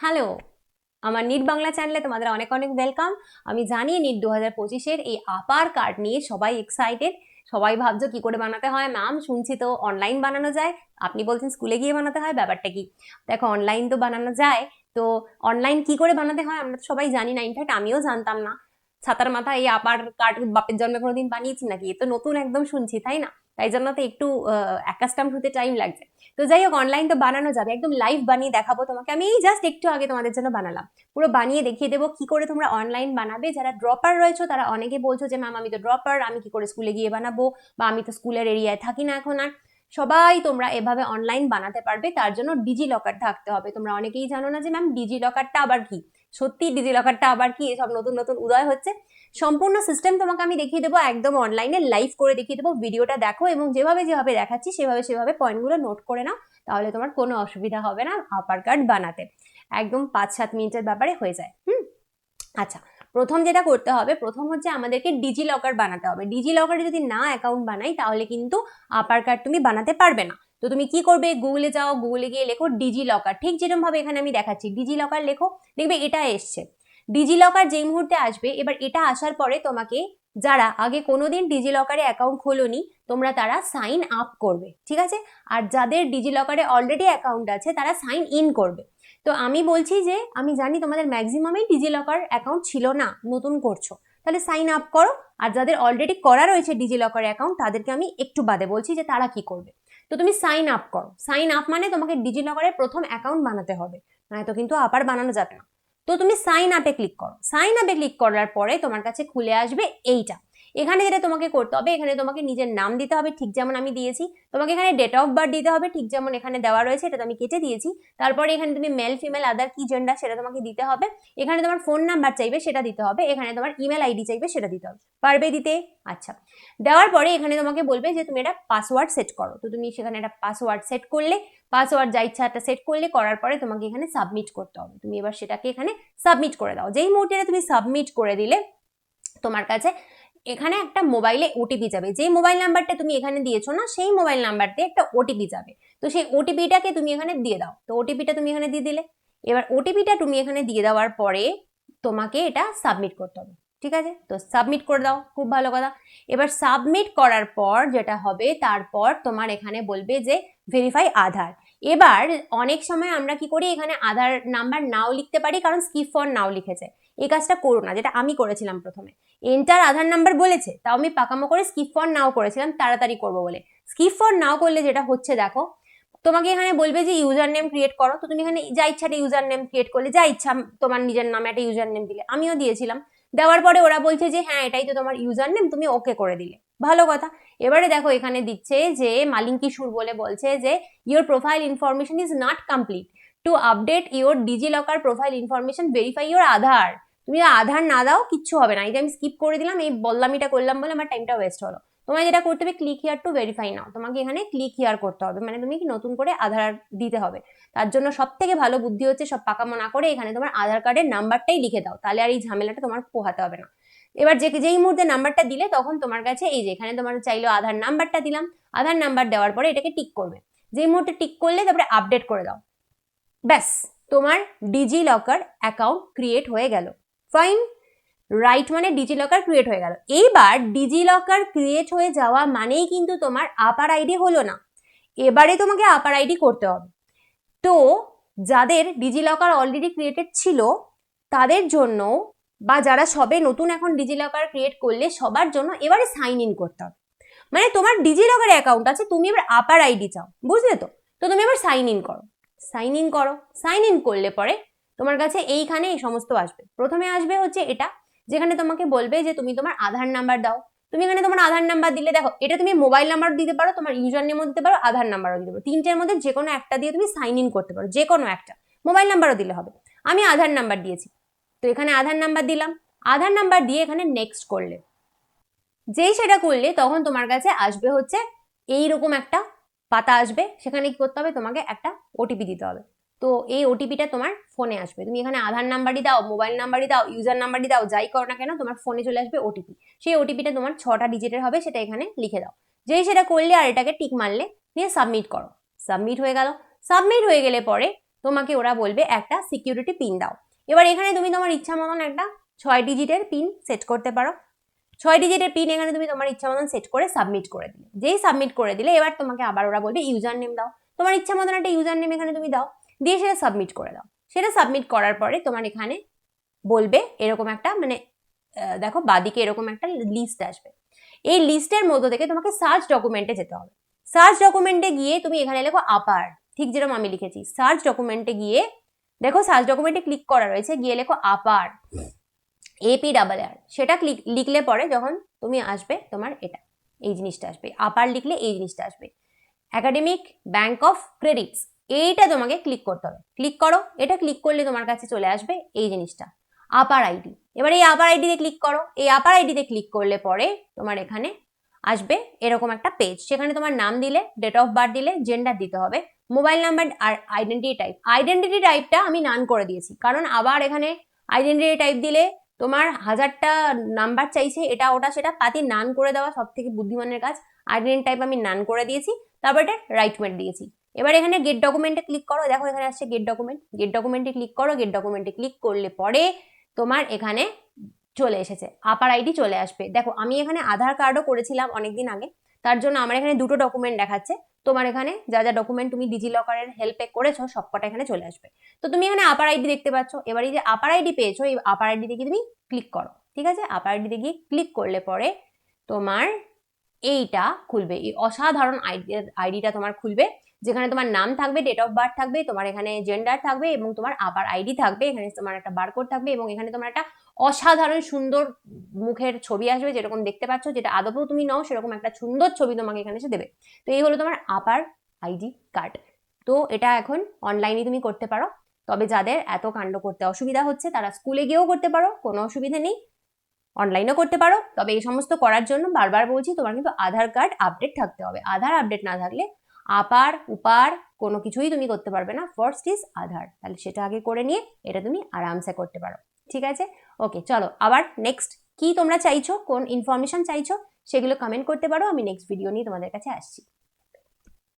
Hello, আমার NEET Bangla চ্যানেলে তোমাদের অনেক অনেক ওয়েলকাম। আমি জানি নিট 2025-এর এই আপার কার্ড নিয়ে সবাই এক্সাইটেড। সবাই ভাবছো কি করে বানাতে হয়। ম্যাম শুনছি তো অনলাইন বানানো যায়, আপনি বলছেন স্কুলে গিয়ে বানাতে হয়, ব্যাপারটা কি? দেখো, অনলাইন তো বানানো যায়, তো অনলাইন কি করে বানাতে হয় আমরা তো সবাই জানি না। ইনফ্যাক্ট আমিও জানতাম না। ছাতার মাথায় এই আপার কার্ড বাপের জন্মে কোনোদিন বানিয়েছি নাকি? এ তো নতুন একদম শুনছি, তাই না? তাই জন্য তো একটু অ্যাকাস্টাম হতে টাইম লাগছে। তো যাই হোক, অনলাইন তো বানানো যাবে, একদম লাইভ বানিয়ে দেখাবো তোমাকে। আমি এই জাস্ট একটু আগে তোমাদের জন্য বানালাম, পুরো বানিয়ে দেখিয়ে দেবো কি করে তোমরা অনলাইন বানাবে। যারা ড্রপার রয়েছো তারা অনেকে বলছো যে ম্যাম আমি তো ড্রপার, আমি কি করে স্কুলে গিয়ে বানাবো, বা আমি তো স্কুলের এরিয়ায় থাকি না এখন আর। সবাই তোমরা এভাবে অনলাইন বানাতে পারবে, তার জন্য ডিজি লকার থাকতে হবে। তোমরা অনেকেই জানো না যে ম্যাম ডিজি লকারটা আবার কি। সত্যি ডিজি লকারটা আবার কি, এসব নতুন নতুন উদয় হচ্ছে। সম্পূর্ণ সিস্টেম তোমাকে আমি দেখিয়ে দেবো, একদম অনলাইনে লাইভ করে দেখিয়ে দেবো। ভিডিওটা দেখো এবং যেভাবে যেভাবে দেখাচ্ছি সেভাবে পয়েন্টগুলো নোট করে নাও, তাহলে তোমার কোনো অসুবিধা হবে না আপার কার্ড বানাতে। একদম 5-7 মিনিটের ব্যাপারে হয়ে যায়। আচ্ছা, প্রথম যেটা করতে হবে, প্রথম হচ্ছে আমাদেরকে ডিজি লকার বানাতে হবে। ডিজি লকারে যদি না অ্যাকাউন্ট বানাই তাহলে কিন্তু আপার কার্ড তুমি বানাতে পারবে না। তো তুমি কি করবে, গুগলে যাও, গুগলে গিয়ে লেখো ডিজি লকার, ঠিক যেরকম ভাবে এখানে আমি দেখাচ্ছি ডিজি লকার লেখো, দেখবে এটা এসছে। ডিজি লকার যেই মুহূর্তে আসবে, এবার এটা আসার পরে তোমাকে, যারা আগে কোনোদিন ডিজি লকারে অ্যাকাউন্ট খোলোনি তোমরা তারা সাইন আপ করবে, ঠিক আছে? আর যাদের ডিজি লকারে অলরেডি অ্যাকাউন্ট আছে তারা সাইন ইন করবে। তো আমি বলছি যে আমি জানি তোমাদের ম্যাক্সিমামই ডিজি লকার অ্যাকাউন্ট ছিল না, নতুন করছো, তাহলে সাইন আপ করো। আর যাদের অলরেডি করা রয়েছে ডিজি লকার অ্যাকাউন্ট তাদেরকে আমি একটু বাদে বলছি যে তারা কি করবে। তো তুমি সাইন আপ করো। সাইন আপ মানে তোমাকে ডিজি লকারের প্রথম অ্যাকাউন্ট বানাতে হবে, নয়তো কিন্তু আবার বানানো যাবে না। তো তুমি সাইন আপে ক্লিক করো। সাইন আপে ক্লিক করার পরে তোমার কাছে খুলে আসবে এইটা। এখানে যেটা তোমাকে করতে হবে, এখানে তোমাকে নিজের নাম দিতে হবে, ঠিক যেমন আমি দিয়েছি। তোমাকে এখানে ডেট অফ বার্থ দিতে হবে, ঠিক যেমন এখানে দেওয়া রয়েছে, এটা তো আমি কেটে দিয়েছি। তারপরে এখানে তুমি মেল ফিমেল আদার কি জেন্ডার সেটা তোমাকে দিতে হবে। এখানে তোমার ফোন নাম্বার চাইবে, সেটা দিতে হবে। এখানে তোমার ইমেল আইডি চাইবে, সেটা দিতে হবে। পারবে দিতে? আচ্ছা, দেওয়ার পরে এখানে তোমাকে বলবে যে তুমি এটা পাসওয়ার্ড সেট করো। তো তুমি সেখানে একটা পাসওয়ার্ড সেট করলে, পাসওয়ার্ড যা ইচ্ছা একটা সেট করলে, করার পরে তোমাকে এখানে সাবমিট করতে হবে। তুমি এবার সেটাকে এখানে সাবমিট করে দাও। যেই মুহূর্তে তুমি সাবমিট করে দিলে তোমার কাছে এখানে একটা মোবাইলে ওটিপি যাবে। যে মোবাইল নাম্বারটা তুমি এখানে দিয়েছো না, সেই মোবাইল নাম্বারতে একটা ওটিপি যাবে। তো সেই ওটিপিটাকে তুমি এখানে দিয়ে দাও। তো ওটিপিটা তুমি এখানে দিয়ে দিলে। এবার ওটিপিটা তুমি এখানে দিয়ে দেওয়ার পরে তোমাকে এটা সাবমিট করতে হবে, ঠিক আছে? তো সাবমিট করে দাও, খুব ভালো কথা। এবার সাবমিট করার পর যেটা হবে, তারপর তোমার এখানে বলবে যে ভেরিফাই আধার। এবার অনেক সময় আমরা কি করি, এখানে আধার নাম্বার নাও লিখতে পারি, কারণ স্কিপ ফর নাও লিখেছে। এই কাজটা করো না, যেটা আমি করেছিলাম প্রথমে। এন্টার আধার নাম্বার বলেছে, তাও আমি পাকামো করে স্কিপ ফর নাও করেছিলাম তাড়াতাড়ি করবো বলে। স্কিপ ফর নাও করলে যেটা হচ্ছে দেখো, তোমাকে এখানে বলবে যে ইউজার নেম ক্রিয়েট করো। তো তুমি এখানে যা ইচ্ছা একটা ইউজার নেম ক্রিয়েট করলে, যা ইচ্ছা তোমার নিজের নামে একটা ইউজার নেম দিলে, আমিও দিয়েছিলাম। দেওয়ার পরে ওরা বলছে যে হ্যাঁ এটাই তো তোমার ইউজার নেম, তুমি ওকে করে দিলে, ভালো কথা। এবারে দেখো এখানে দিচ্ছে যে মালিং কিশোর বলে বলছে যে your profile information is not complete, to update your DigiLocker profile information verify your Aadhaar. তুমি আধার না দাও কিচ্ছু হবে না। এই যে আমি স্কিপ করে দিলাম, এই বললামিটা করলাম বলে আমার টাইমটা ওয়েস্ট হলো। তোমায় যেটা করতে হবে, ক্লিক হিয়ার টু ভেরিফাই নাও, তোমাকে এখানে ক্লিক হিয়ার করতে হবে, মানে তুমি কি নতুন করে আধার দিতে হবে। তার জন্য সব থেকে ভালো বুদ্ধি হচ্ছে সব পাকামো না করে এখানে তোমার আধার কার্ডের নাম্বারটাই লিখে দাও, তাহলে আর এই ঝামেলাটা তোমার পোহাতে হবে না। এবার যেই মুহূর্তে নাম্বারটা দিলে তখন তোমার কাছে এই যে এখানে তোমার চাইলো আধার নাম্বারটা দিলাম। আধার নাম্বার দেওয়ার পরে এটাকে টিক করবে। যেই মুহূর্তে টিক করলে তারপরে আপডেট করে দাও, ব্যাস তোমার ডিজি লকার অ্যাকাউন্ট ক্রিয়েট হয়ে গেল। ফাইন, রাইট, মানে ডিজি লকার ক্রিয়েট হয়ে গেল। এইবার ডিজি লকার ক্রিয়েট হয়ে যাওয়া মানেই কিন্তু তোমার আপার আইডি হলো না, এবারে তোমাকে আপার আইডি করতে হবে। তো যাদের ডিজি লকার অলরেডি ক্রিয়েটেড ছিল তাদের জন্য, বা যারা সবে নতুন এখন ডিজি লকার ক্রিয়েট করলে সবার জন্য এবারে সাইন ইন করতে হবে। মানে তোমার ডিজি লকারে অ্যাকাউন্ট আছে, তুমি এবার আপার আইডি চাও, বুঝলে তো? তো তুমি এবার সাইন ইন করো। সাইন ইন করো। সাইন ইন করলে পরে তোমার কাছে এইখানে এই সমস্ত আসবে। প্রথমে আসবে হচ্ছে এটা, যেখানে তোমাকে বলবে যে তুমি তোমার আধার নাম্বার দাও। তুমি এখানে তোমার আধার নাম্বার দিলে, দেখো এটা তুমি মোবাইল নাম্বার দিতে পারো, তোমার ইউজার নেমও দিতে পারো, আধার নাম্বারও দিতে পারো। তিনটের মধ্যে যে কোনো একটা দিয়ে তুমি সাইন ইন করতে পারো, যে কোনো একটা। মোবাইল নাম্বারও দিলে হবে। আমি আধার নাম্বার দিয়েছি, তো এখানে আধার নাম্বার দিলাম। আধার নাম্বার দিয়ে এখানে নেক্সট করলে, যেই সেটা করলে তখন তোমার কাছে আসবে হচ্ছে এইরকম একটা পাতা আসবে। সেখানে কি করতে হবে, তোমাকে একটা ওটিপি দিতে হবে। তো এই ওটিপিটা তোমার ফোনে আসবে। তুমি এখানে আধার নাম্বারই দাও, মোবাইল নাম্বারই দাও, ইউজার নাম্বারই দাও, যাই করো না কেন তোমার ফোনে চলে আসবে ওটিপি। সেই ওটিপিটা তোমার 6টা ডিজিটের হবে, সেটা এখানে লিখে দাও। যেই সেটা করলে আর এটাকে টিক মারলে, নিয়ে সাবমিট করো। সাবমিট হয়ে গেল। সাবমিট হয়ে গেলে পরে তোমাকে ওরা বলবে একটা সিকিউরিটি পিন দাও। এবার এখানে তুমি তোমার ইচ্ছা মতন একটা 6 ডিজিটের পিন সেট করতে পারো। 6 ডিজিটের পিন এখানে তুমি তোমার ইচ্ছা মতন সেট করে সাবমিট করে দিলে। যেই সাবমিট করে দিলে এবার তোমাকে আবার ওরা বলবে ইউজার নেম দাও। তোমার ইচ্ছা মতন একটা ইউজার নেম এখানে তুমি দাও, দিয়ে সেটা সাবমিট করে দাও। সেটা সাবমিট করার পরে তোমার এখানে বলবে এরকম একটা মানে দেখো বাদিকে এরকম একটা লিস্ট আসবে। এই লিস্টের মধ্যে থেকে তোমাকে সার্চ ডকুমেন্টে যেতে হবে। সার্চ ডকুমেন্টে গিয়ে তুমি এখানে লেখো আপার, ঠিক যেরকম আমি লিখেছি। সার্চ ডকুমেন্টে গিয়ে দেখো সার্চ ডকুমেন্টে ক্লিক করা রয়েছে, গিয়ে লেখো আপার, APAAR। সেটা লিখলে পরে যখন তুমি আসবে তোমার এটা এই জিনিসটা আসবে। আপার লিখলে এই জিনিসটা আসবে, একাডেমিক ব্যাংক অফ ক্রেডিটস। এইটা তোমাকে ক্লিক করতে হবে। ক্লিক করো, এটা ক্লিক করলে তোমার কাছে চলে আসবে এই জিনিসটা আপার আইডি। এবার এই আপার আইডিতে ক্লিক করো। এই আপার আইডিতে ক্লিক করলে পরে তোমার এখানে আসবে এরকম একটা পেজ। সেখানে তোমার নাম দিলে, ডেট অফ বার্থ দিলে, জেন্ডার দিতে হবে, মোবাইল নাম্বার আর আইডেন্টিটি টাইপ। আইডেন্টিটি টাইপটা আমি নান করে দিয়েছি, কারণ আবার এখানে আইডেন্টিটি টাইপ দিলে তোমার 1000টা নাম্বার চাইছে, এটা ওটা সেটা, তাতে নান করে দেওয়া সব থেকে বুদ্ধিমানের কাজ। আইডেন্টিটি টাইপ আমি নান করে দিয়েছি, তারপর এটা রাইট মেট দিয়েছি। এবার এখানে গেট ডকুমেন্টে ক্লিক করো। দেখো এখানে আসছে গেট ডকুমেন্ট। গেট ডকুমেন্টে ক্লিক করো। গেট ডকুমেন্টে ক্লিক করলে পরে তোমার এখানে চলে এসেছে আপার আইডি চলে আসবে। দেখো আমি এখানে আধার কার্ডও করেছিলাম অনেকদিন আগে, তার জন্য আমার এখানে দুটো ডকুমেন্ট দেখাচ্ছে। তোমার এখানে যা যা ডকুমেন্ট তুমি ডিজিলকারের হেল্পে করেছো সবকটা এখানে চলে আসবে। তো তুমি এখানে আপার আইডি দেখতে পাচ্ছ। এবার এই যে আপার আইডি পেয়েছো, এই আপার আইডি দিয়ে তুমি ক্লিক করো। ঠিক আছে, আপার আইডিতে গিয়ে ক্লিক করলে পরে তোমার এইটা খুলবে, এই অসাধারণ আইডিটা তোমার খুলবে, যেখানে তোমার নাম থাকবে, ডেট অফ বার্থ থাকবে, তোমার এখানে জেন্ডার থাকবে এবং তোমার আপার আইডি থাকবে। এখানে তোমার একটা বারকোড থাকবে এবং এখানে তোমার একটা অসাধারণ সুন্দর মুখের ছবি আসবে, যেরকম দেখতে পাচ্ছ, যেটা আদপেও তুমি নাও সেরকম একটা সুন্দর ছবি তোমাকে এখানে এসে দেবে। তো এই হলো তোমার আপার আইডি কার্ড। তো এটা এখন অনলাইনে তুমি করতে পারো, তবে যাদের এত কাণ্ড করতে অসুবিধা হচ্ছে তারা স্কুলে গিয়েও করতে পারো, কোনো অসুবিধা নেই, অনলাইনও করতে পারো। তবে এই সমস্ত করার জন্য বারবার বলছি তোমার কিন্তু আধার কার্ড আপডেট থাকতে হবে। আধার আপডেট না থাকলে আপার উপার কোনো কিছুই তুমি করতে পারবে না। ফার্স্ট ইজ আধার, তাহলে সেটা আগে করে নিয়ে এটা তুমি আরামসে করতে পারো। ঠিক আছে, ওকে, চলো আবার নেক্সট কি তোমরা চাইছো, কোন ইনফরমেশন চাইছো সেগুলো কমেন্ট করতে পারো, আমি নেক্সট ভিডিও নিয়ে তোমাদের কাছে আসছি।